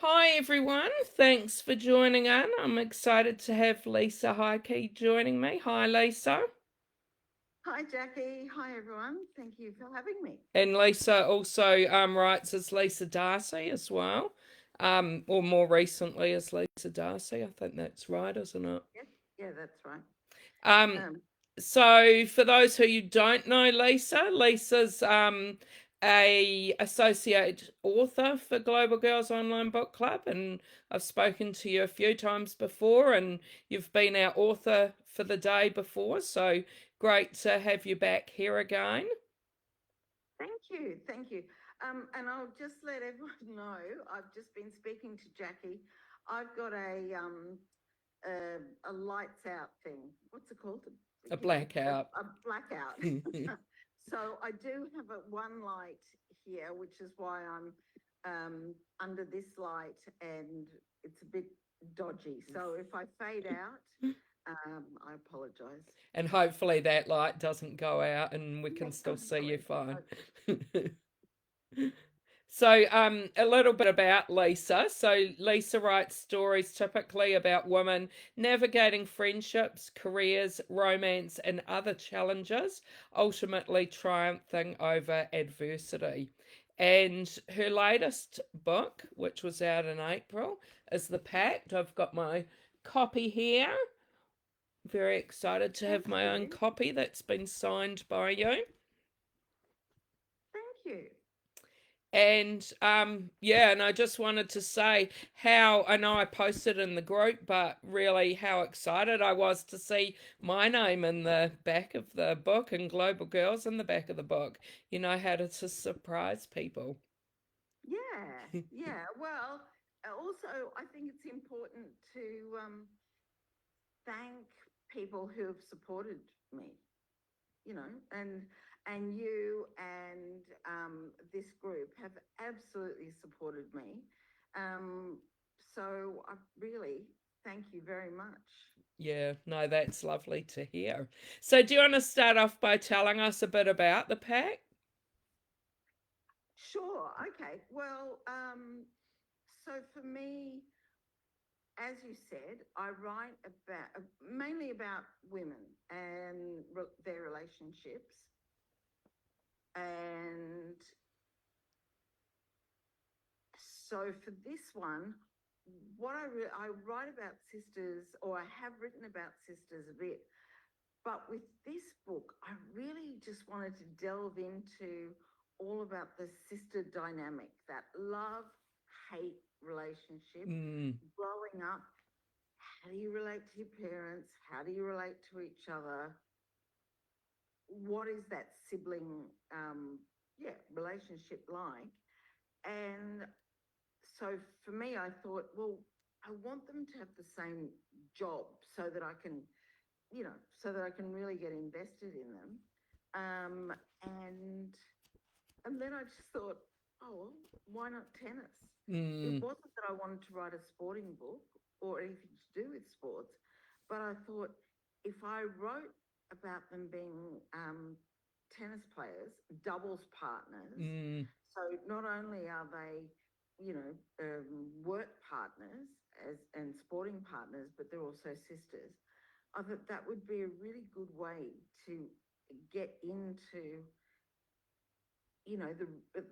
Hi everyone, thanks for joining in. I'm excited to have Lisa Heidke joining me. Hi Lisa. Hi, Jackie. Hi, everyone. Thank you for having me. And Lisa also writes as Lisa Darcy as well, or more recently as Lisa Darcy. I think that's right, isn't it? Yes, yeah, that's right. Um, Um, So, for those who you don't know, Lisa's a associate author for Global Girls Online Book Club, and I've spoken to you a few times before, and you've been our author for the day before. So great to have you back here again. Thank you. Thank you. And I'll just let everyone know I've just been speaking to Jackie. I've got a lights out thing. What's it called? A You know, blackout. a blackout. So I do have one light here, which is why I'm under this light and it's a bit dodgy. So if I fade out, I apologize. And hopefully that light doesn't go out and we can Yes, still see you hopefully. fine. Okay. So, a little bit about Lisa. So, Lisa writes stories typically about women navigating friendships, careers, romance, and other challenges, ultimately triumphing over adversity. And her latest book, which was out in April, is The Pact. I've got my copy here. Very excited to Thank have my own you. copy that's been signed by you. Thank you. And yeah, and I just wanted to say how I know I posted in the group, but really how excited I was to see my name in the back of the book and Global Girls in the back of the book. You know how to surprise people. Yeah, yeah. Well, also, I think it's important to thank people who have supported me, you know, and you and this group have absolutely supported me. Um, so I really thank you very much. Yeah, no, that's lovely to hear. So, do you want to start off by telling us a bit about the pack? Sure. Okay. Well, so for me, as you said, I write about mainly about women and their relationships. And so for this one, I write about sisters, or I have written about sisters a bit, but with this book, I really just wanted to delve into all about the sister dynamic, that love hate relationship, Mm, growing up. How do you relate to your parents? How do you relate to each other? What is that sibling, relationship like? And so for me, I thought, well, I want them to have the same job so that I can, so that I can really get invested in them. Um, and and then I just thought, oh, well, why not tennis? It mm, wasn't that I wanted to write a sporting book or anything to do with sports, but I thought if I wrote about them being tennis players, doubles partners, mm. so not only are they, work partners and sporting partners, but they're also sisters. I thought that would be a really good way to get into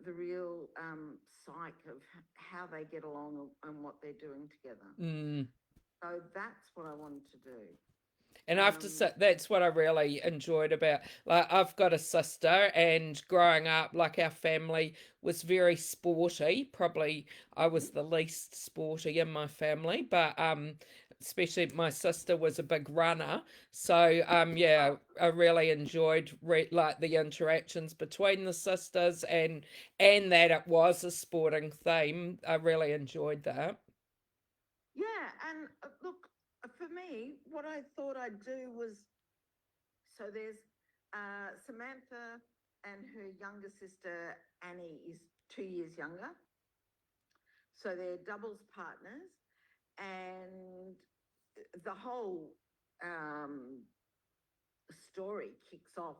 the real psyche of how they get along and what they're doing together. Mm. So that's what I wanted to do. And I have to Um, say, that's what I really enjoyed about. Like, I've got a sister, and growing up, like, our family was very sporty. Probably I was the least sporty in my family, but especially my sister was a big runner. So yeah, oh, I really enjoyed like the interactions between the sisters, and that it was a sporting theme. I really enjoyed that. yeah, and look, for me, what I thought I'd do was so there's Samantha and her younger sister Annie is 2 years younger. So they're doubles partners, and the whole um, story kicks off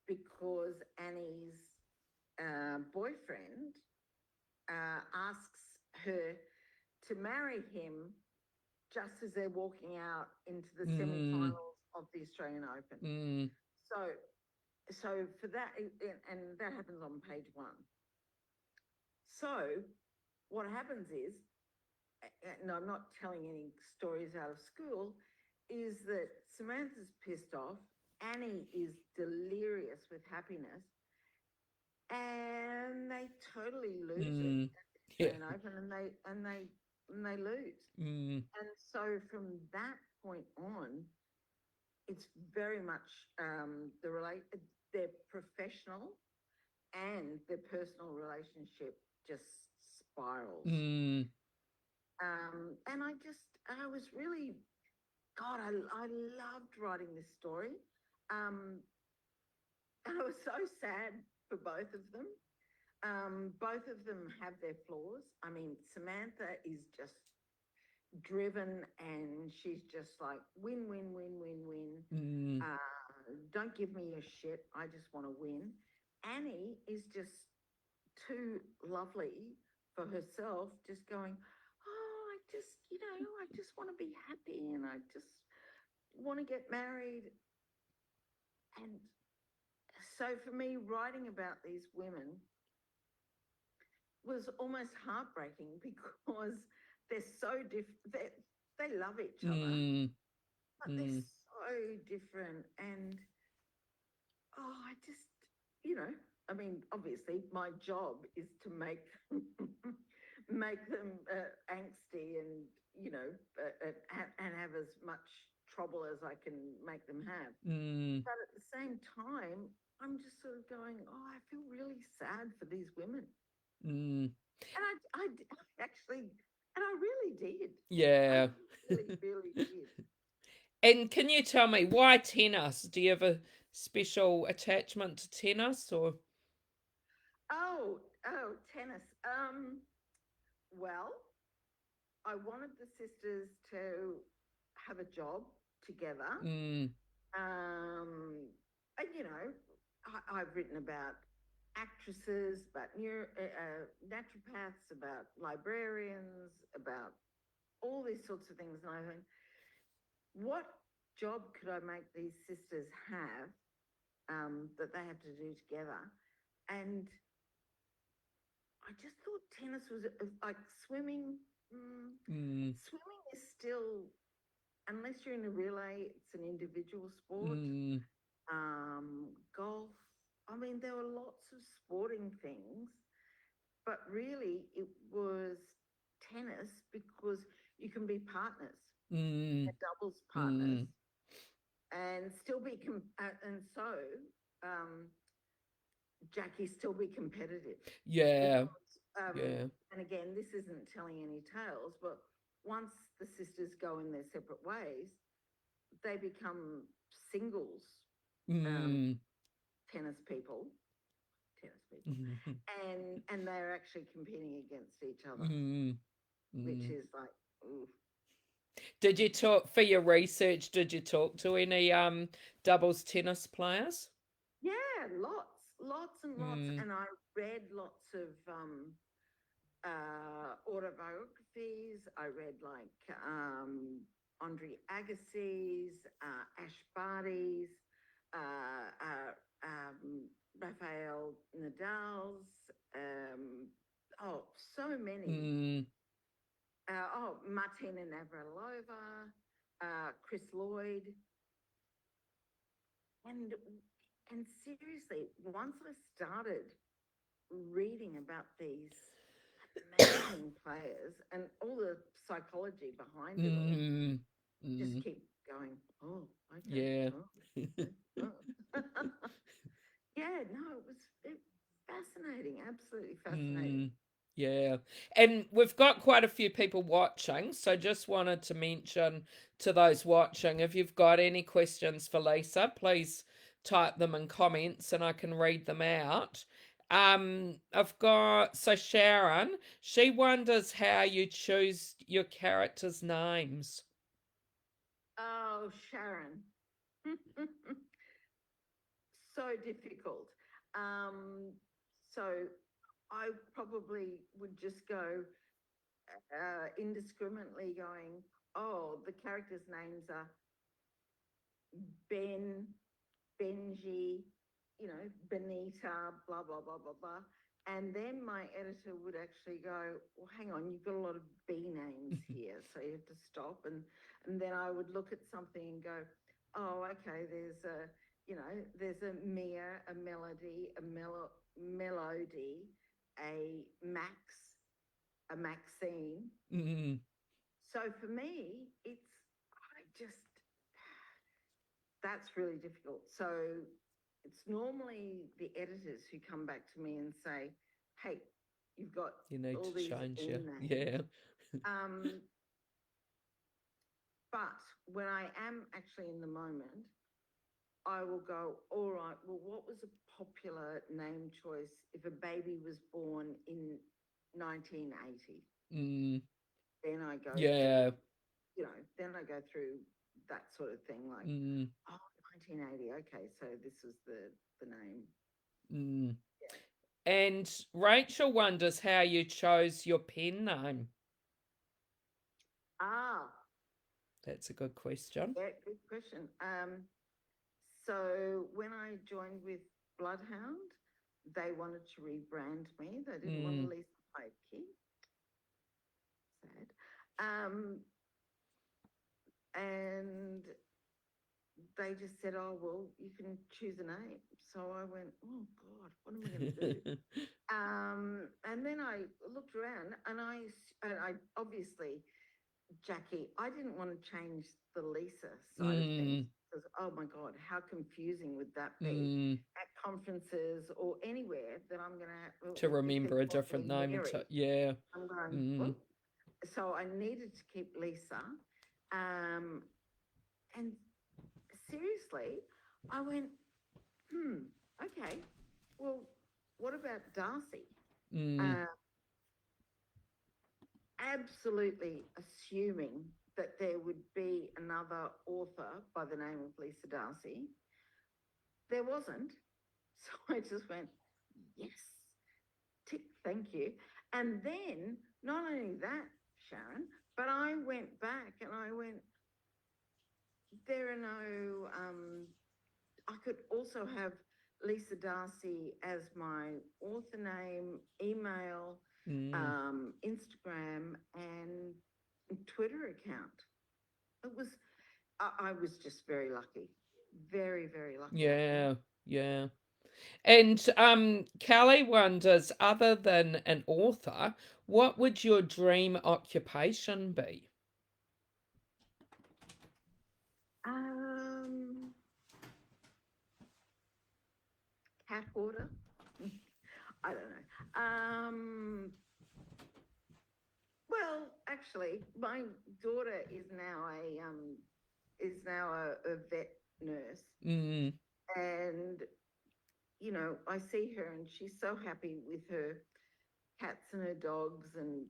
because Annie's boyfriend asks her. to marry him just as they're walking out into the Mm. semi-finals of the Australian Open. Mm. So for that, and that happens on page 1. So what happens is, and I'm not telling any stories out of school, is that Samantha's pissed off, Annie is delirious with happiness, and they totally lose it Mm. at the Yeah. Australian Open, and they lose. Mm. And so from that point on, it's very much their professional and their personal relationship just spirals. Mm. And I was really, God, I loved writing this story. And I was so sad for both of them. Both of them have their flaws. I mean, Samantha is just driven, and she's just like win, win, win, win, win. Mm. Don't give me your shit. I just want to win. Annie is just too lovely for herself, just going, oh, I just want to be happy, and I just want to get married. And so for me, writing about these women was almost heartbreaking because they're so different. They love each other, Mm. but they're Mm. so different. And I just, I mean, obviously, my job is to make make them angsty and and have as much trouble as I can make them have. Mm. But at the same time, I'm just sort of going, oh, I feel really sad for these women. Mm. And I actually, and I really did. Yeah. I really, really did. And can you tell me why tennis? Do you have a special attachment to tennis, or? Oh, tennis. Well, I wanted the sisters to have a job together. Mm. And I've written about actresses, about naturopaths, about librarians, about all these sorts of things. And I think, what job could I make these sisters have that they have to do together? And I just thought tennis was like swimming. Mm. Swimming is still, unless you're in a relay, it's an individual sport. Mm. Golf. I mean, there were lots of sporting things, but really it was tennis because you can be partners, Mm. doubles partners, Mm. and still be and so Jackie still be competitive. Yeah. Because, Yeah. and again, this isn't telling any tales, but once the sisters go in their separate ways, they become singles Mm. tennis people, Mm. and they're actually competing against each other, Mm. which Mm. is like, ooh. Did you talk for your research? Did you talk to any doubles tennis players? Yeah, lots and lots, Mm. and I read lots of autobiographies. I read like Andre Agassi's, Ash Barty's, Rafael Nadal's. So many. Mm. Martina Navratilova, Chris Lloyd, and seriously, once I started reading about these amazing players and all the psychology behind it all, Mm. just Mm. keep going. Oh, okay. Yeah. Oh, okay. Oh. Yeah, no, it was fascinating, absolutely fascinating. Mm. Yeah. And we've got quite a few people watching, so just wanted to mention to those watching, if you've got any questions for Lisa, please type them in comments and I can read them out. I've got, so Sharon, she wonders how you choose your characters' names. Oh, Sharon. So difficult. So I probably would just go indiscriminately going, oh, the characters' names are Ben, Benji, Benita, blah, blah, blah, blah, blah. And then my editor would actually go, well, hang on, you've got a lot of B names here, so you have to stop. And then I would look at something and go, oh, okay, there's a Mia, a Melody, Melody, a Max, a Maxine. So for me, that's really difficult. So it's normally the editors who come back to me and say, hey, you've got You need all to these change E it. names. Yeah. But when I am actually in the moment, I will go, all right, well, what was a popular name choice if a baby was born in 1980? Then I go Yeah. through, then I go through that sort of thing, like, 1980, okay, so this was the name. Yeah. And Rachel wonders how you chose your pen name. That's a good question. Yeah, good question. So when I joined with Bloodhound, they wanted to rebrand me. They didn't want to release Heidke. Sad. And they just said, oh, well, you can choose a name. So I went, oh, God, what am I going to do? And then I looked around and I obviously, Jackie, I didn't want to change the Lisa side of things because, oh my God, how confusing would that be at conferences or anywhere that I'm going to remember a different name. Yeah. I'm going, what? So I needed to keep Lisa. And seriously, I went, okay, well, what about Darcy? Absolutely assuming that there would be another author by the name of Lisa Darcy. There wasn't. So I just went, yes, tick, thank you. And then not only that, Sharon, but I went back and I went, there are no, I could also have Lisa Darcy as my author name, email, Instagram, and Twitter account. I was just very lucky. Very, very lucky. Yeah, yeah. And Kelly wonders, other than an author, what would your dream occupation be? Cat hoarder? I don't know. Well, actually, my daughter is now a vet nurse, and I see her, and she's so happy with her cats and her dogs, and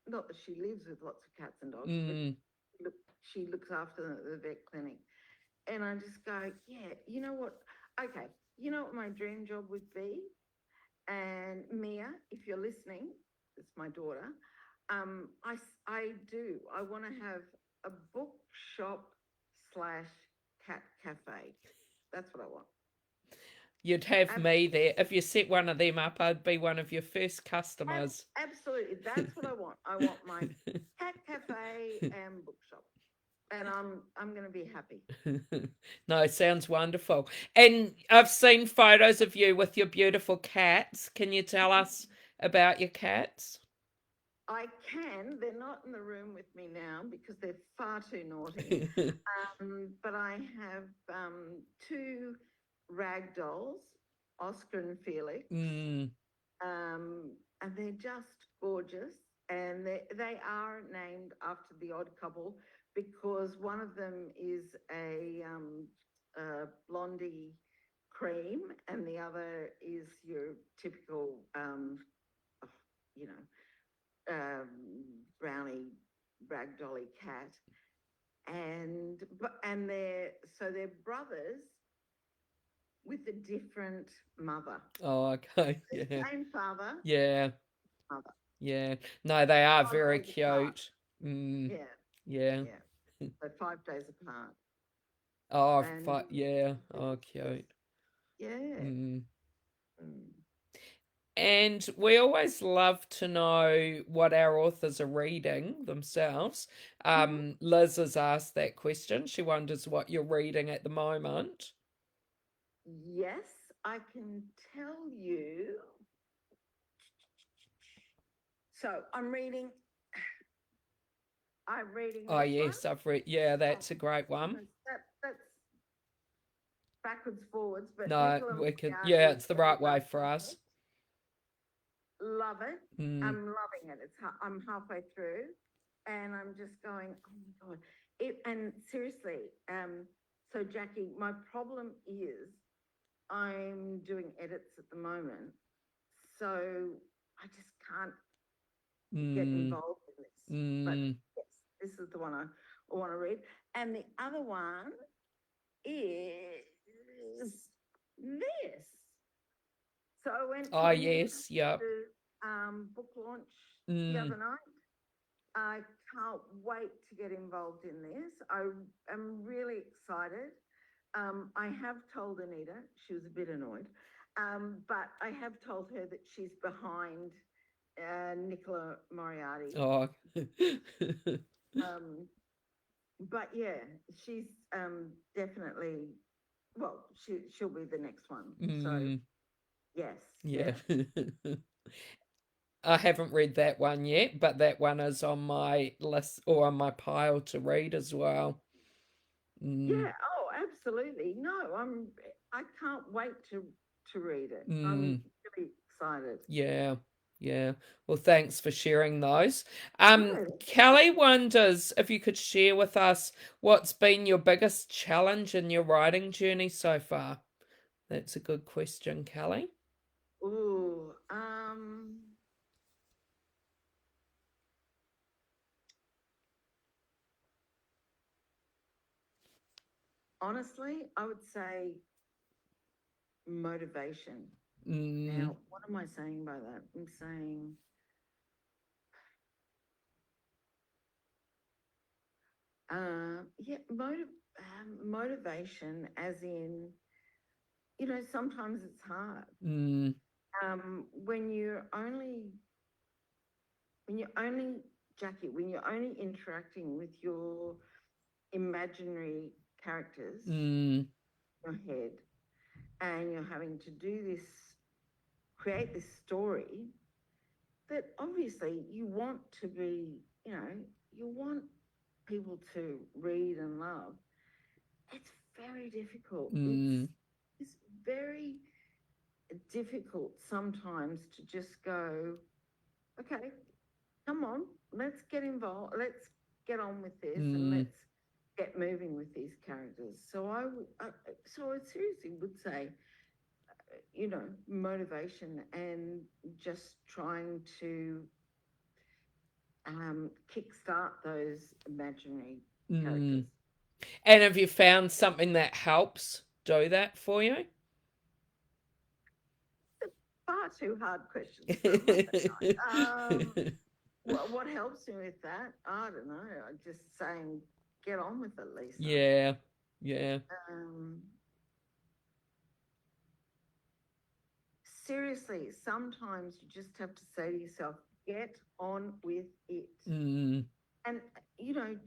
not that she lives with lots of cats and dogs, but she looks after them at the vet clinic. And I just go, yeah, you know what? Okay, you know what my dream job would be? And Mia, if you're listening, it's my daughter. I do. I want to have a bookshop / cat cafe. That's what I want. You'd have me there. If you set one of them up, I'd be one of your first customers. Absolutely. That's what I want. I want my cat cafe and bookshop. And I'm going to be happy. No, sounds wonderful. And I've seen photos of you with your beautiful cats. Can you tell us about your cats? I can. They're not in the room with me now because they're far too naughty. But I have 2 rag dolls, Oscar and Felix. And they're just gorgeous. And they are named after the odd couple because one of them is a blondie cream and the other is your typical, brownie ragdolly cat, and they're brothers with a different mother. Oh, okay. Yeah. Same father. Yeah. Mother. Yeah. No, they are 5 very days apart. cute. Mm, Yeah, yeah. yeah. So 5 days apart. Oh, And yeah. yes, Oh, yes. cute. Yeah. Mm. Mm. And we always love to know what our authors are reading themselves. Mhm. Liz has asked that question. She wonders what you're reading at the moment. Yes, I can tell you. So I'm reading Oh, this one. yes, I've read. Yeah, Oh that's a great one. goodness, that's backwards, forwards, but No, Nicola we can. Yeah, Moriarty, it's the right way Everyone for us. Perfect. Love it. Mm, I'm loving it. I'm halfway through, and I'm just going, oh my god! And seriously, so Jackie, my problem is I'm doing edits at the moment, so I just can't get mm, involved in this. But mm. yes, this is the one I want to read, and the other one is this. So I went to Oh, a yes. Yep. book launch the Mm. other night. I can't wait to get involved in this. I am really excited. I have told Anita, she was a bit annoyed, but I have told her that she's behind Nicola Moriarty. Oh. Um, but yeah, she's definitely, well, she'll be the next one. So Mm. yes, Yeah. yeah. I haven't read that one yet, but that one is on my list or on my pile to read as well. Mm, Yeah, oh, absolutely. No, I can't wait to read it. I'm mm, really excited. yeah, yeah. Well, thanks for sharing those. No, Kelly wonders if you could share with us what's been your biggest challenge in your writing journey so far. That's a good question, Kelly. ooh, honestly, I would say motivation. Mm, Now, what am I saying by that? I'm saying, yeah, motivation, as in, sometimes it's hard. mm, When you're only, Jackie, when you're only interacting with your imaginary characters mm, in your head, and you're having to create this story that obviously you want to be, you want people to read and love. It's very difficult. mm, It's very difficult sometimes to just go, okay, come on, let's get involved. Let's get on with this, and mm, let's get moving with these characters. So I seriously would say, motivation and just trying to kickstart those imaginary characters. mm. And have you found something that helps do that for you? Far too hard questions for a Monday night. What helps me with that? I don't know. I'm just saying, get on with it, Lisa. Yeah, yeah. Um, Seriously, sometimes you just have to say to yourself, get on with it. Mm, And,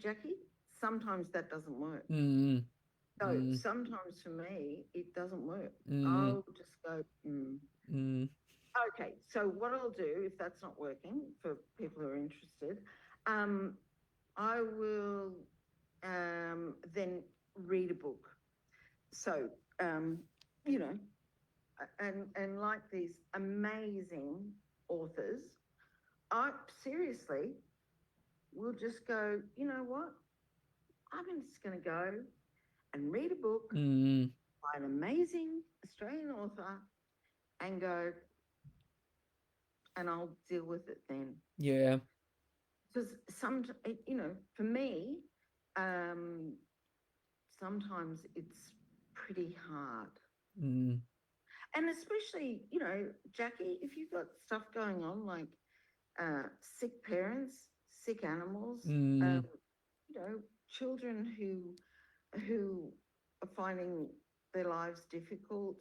Jackie, sometimes that doesn't work. mm, So mm, sometimes for me, it doesn't work. mm, I'll just go, mm. mm, Okay, so what I'll do if that's not working for people who are interested, I will then read a book. So, um, you know, and like these amazing authors, I seriously will just go, you know what? I'm just going to go and read a book mm. by an amazing Australian author and go, and I'll deal with it then. Yeah. Because for me, um, sometimes it's pretty hard. Mm, And especially, Jackie, if you've got stuff going on, like sick parents, sick animals, Mm, children who are finding their lives difficult.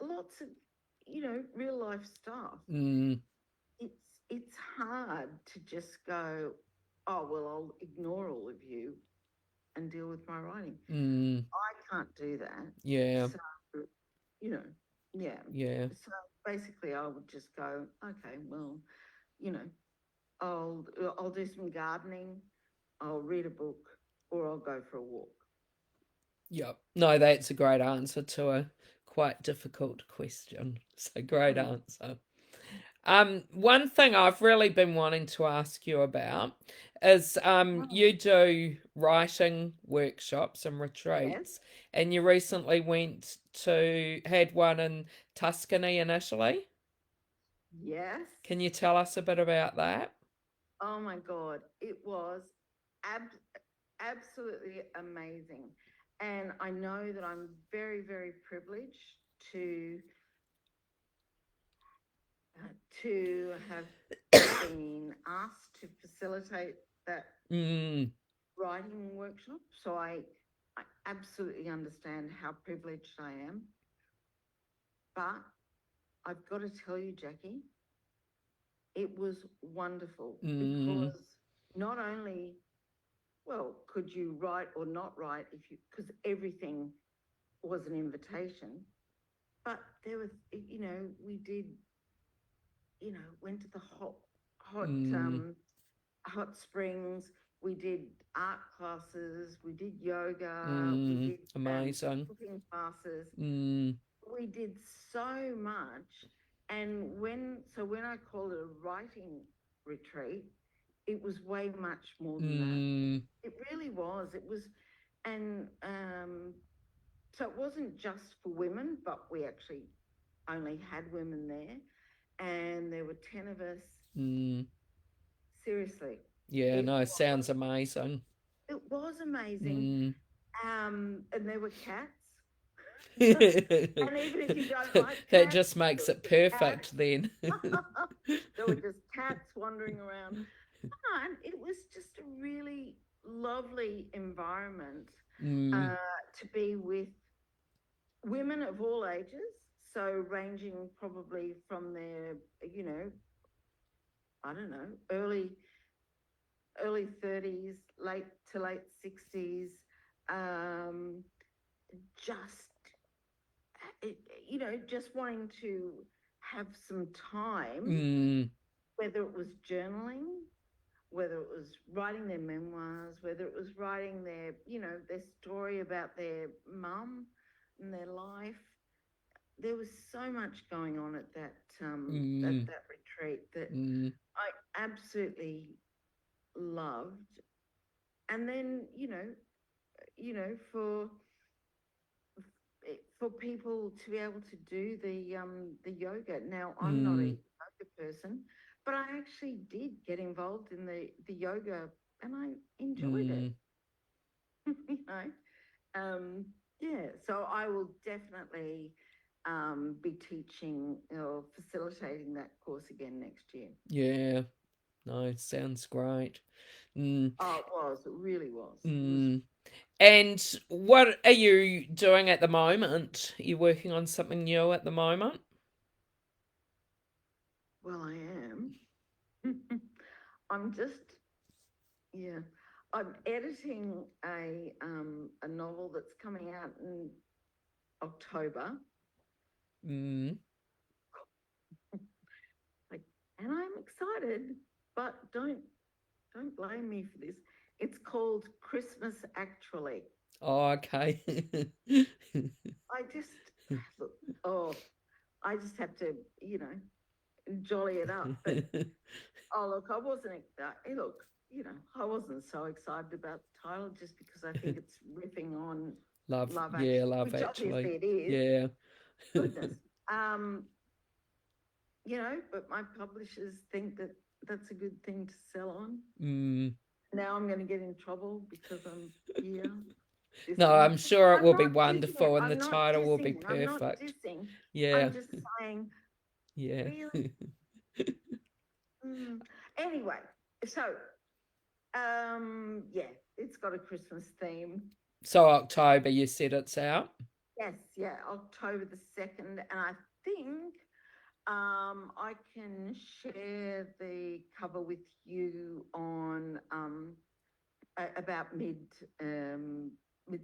Lots of real life stuff. mm, It's hard to just go, oh well, I'll ignore all of you and deal with my writing. mm, I can't do that. yeah, So you know, yeah. yeah, So basically, I would just go, okay, well, you know, I'll do some gardening, I'll read a book, or I'll go for a walk. yep. No, that's a great answer to a quite difficult question. So great Mm. answer. One thing I've really been wanting to ask you about is Oh, you do writing workshops and yes, retreats, and you recently had one in Tuscany in Italy. yes. Can you tell us a bit about that? Oh my God, it was absolutely amazing. And I know that I'm very, very privileged to to have been asked to facilitate that Mm, writing workshop. So I absolutely understand how privileged I am. But I've got to tell you, Jackie, it was wonderful mm, because not only, well, could you write or not write because everything was an invitation, but there was, we did, went to the hot, mm, hot springs. We did art classes. We did yoga. We mm, did amazing. cooking classes. Mm, We did so much. And when I called it a writing retreat, it was way much more than that. mm, It really was. It was, and so it wasn't just for women, but we actually only had women there, and there were 10 of us. mm. Seriously, Yeah, it no, was sounds amazing. it was amazing. Mm. And there were cats. And even if you don't like That cats, just there makes were it just perfect cats. then. There were just cats wandering around. And it was just a really lovely environment Mm, uh, to be with women of all ages. So ranging probably from their, I don't know, early 30s, late 60s, um, just just wanting to have some time, mm, whether it was journaling, whether it was writing their memoirs, whether it was writing their story about their mum and their life. There was so much going on at mm, that retreat that mm, I absolutely loved. And then for people to be able to do the yoga. Now I'm not a mm, yoga person, but I actually did get involved in the yoga and I enjoyed it. mm. you know, yeah. So I will definitely be teaching or facilitating that course again next year. Yeah, no, sounds great. Mm, Oh, it was. It really was. It was. mm. And what are you doing at the moment? Are you working on something new at the moment? Well, I am. I'm just Yeah, I'm editing a novel that's coming out in October. Mm. Like, and I'm excited, but don't blame me for this. It's called Christmas Actually. Oh, okay. I just look, oh, I just have to, jolly it up. But oh, look, I wasn't. Look, I wasn't so excited about the title just because I think it's riffing on Love Yeah, Actually, love which actually. obviously it is. Yeah. Goodness. Um, but my publishers think that that's a good thing to sell on. Mm. Now I'm going to get in trouble because I'm here No, dissing. I'm sure it I'm will be not dissing it. wonderful and the I'm not title will be dissing. I'm not perfect. dissing. Yeah, I'm just saying, yeah. really? Anyway, so yeah, it's got a Christmas theme. So October, you said it's out. Yes, yeah, October the 2nd, and I think I can share the cover with you on about mid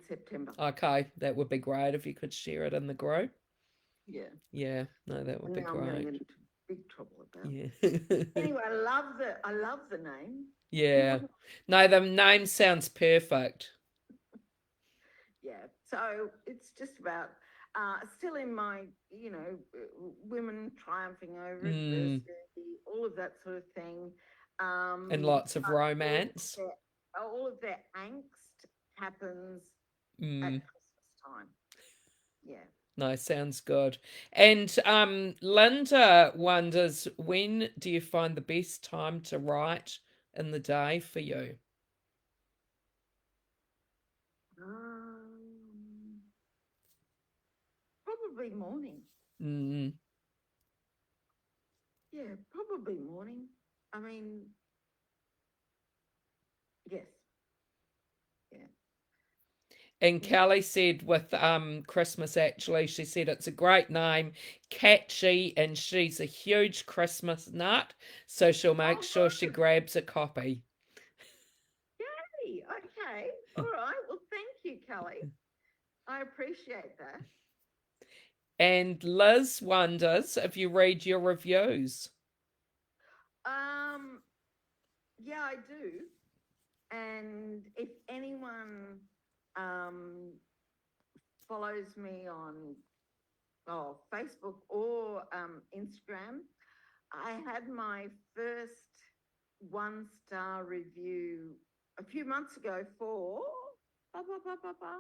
September. Okay, that would be great if you could share it in the group. Yeah, Yeah, no, that would and be now I'm going to get great. into big trouble about Yeah. it. Anyway, I love the name. Yeah. No, the name sounds perfect. Yeah, so it's just about still in my, women triumphing over Mm. adversity, all of that sort of thing. And lots of But romance. all of their angst happens at Mm. Christmas time. Yeah. No, sounds good. And Linda wonders, when do you find the best time to write in the day for you? Um, Probably morning. Mm. Yeah, probably morning. I mean, yes. Yeah. And Yeah. Kelly said with Christmas, actually, she said it's a great name, catchy, and she's a huge Christmas nut, so she'll make Oh, sure she good. grabs a copy. Yay. Okay. All right. Well, thank you, Kelly. I appreciate that. And Liz wonders if you read your reviews. Um, yeah, I do. And if anyone um, follows me on Facebook or Instagram, I had my first 1-star review a few months ago for blah, blah, blah, blah, blah,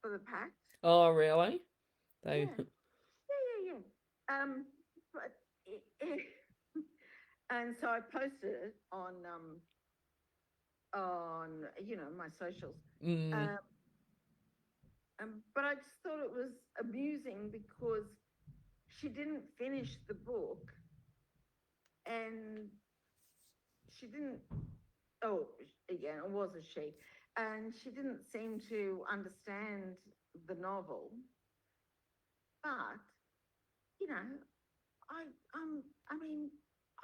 for the pact. Oh, really? They, Yeah, yeah, yeah, yeah. But and so I posted it on my socials. mm, Um, but I just thought it was amusing because she didn't finish the book, and she didn't. Oh, again, it was a she, and she didn't seem to understand the novel. But you know, I I mean,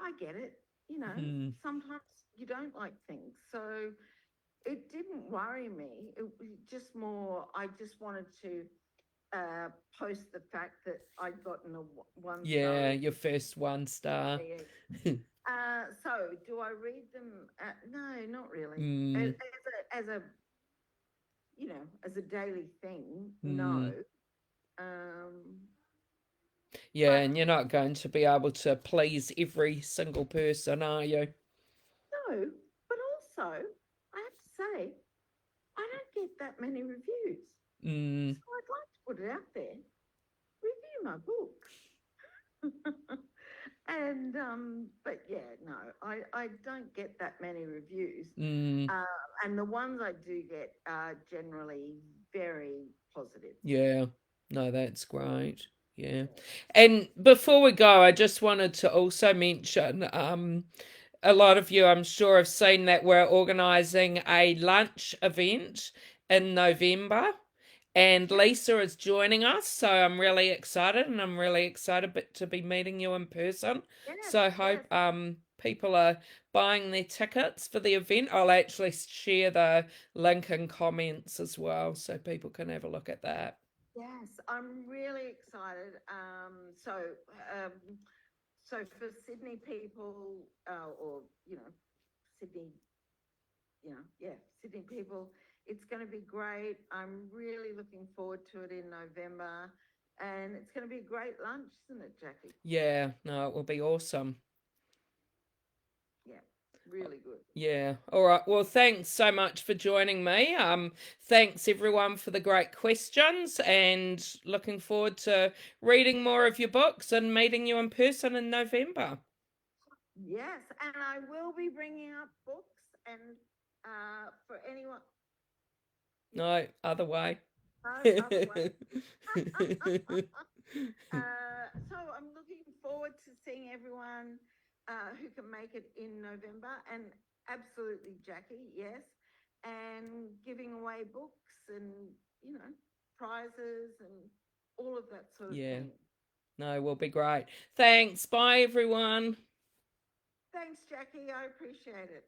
I get it. mm, Sometimes you don't like things, so it didn't worry me. It was just more. I just wanted to post the fact that I'd gotten a 1-star yeah, review. your first 1 star. Yeah. So do I read them? No, not really. mm, As a daily thing, no. mm. Um, Yeah, but and you're not going to be able to please every single person, are you? no, but also I have to say I don't get that many reviews, Mm, so I'd like to put it out there. Review my book. And but yeah, no, I don't get that many reviews, mm. uh, and the ones I do get are generally very positive. Yeah, no, that's great. Yeah. Yeah. And before we go, I just wanted to also mention a lot of you, I'm sure, have seen that we're organising a lunch event in November. And Yep. Lisa is joining us, so I'm really excited, and I'm really excited to be meeting you in person. Yes. So I hope Yes. people are buying their tickets for the event. I'll actually share the link in comments as well, so people can have a look at that. Yes. I'm really excited. Um, so for Sydney people, or Sydney, yeah, Sydney people, it's going to be great. I'm really looking forward to it in November, and it's going to be a great lunch, isn't it, Jackie? Yeah, no, it will be awesome. Yeah, really good. Yeah. All right. Well, thanks so much for joining me. Thanks everyone for the great questions, and looking forward to reading more of your books and meeting you in person in November. Yes, and I will be bringing up books, and for anyone, yeah, No, other way. no other way. So I'm looking forward to seeing everyone. who can make it in November, and absolutely Jackie, yes, and giving away books and, you know, prizes and all of that sort of Yeah. thing. No, will be great. Thanks. Bye, everyone. Thanks, Jackie. I appreciate it.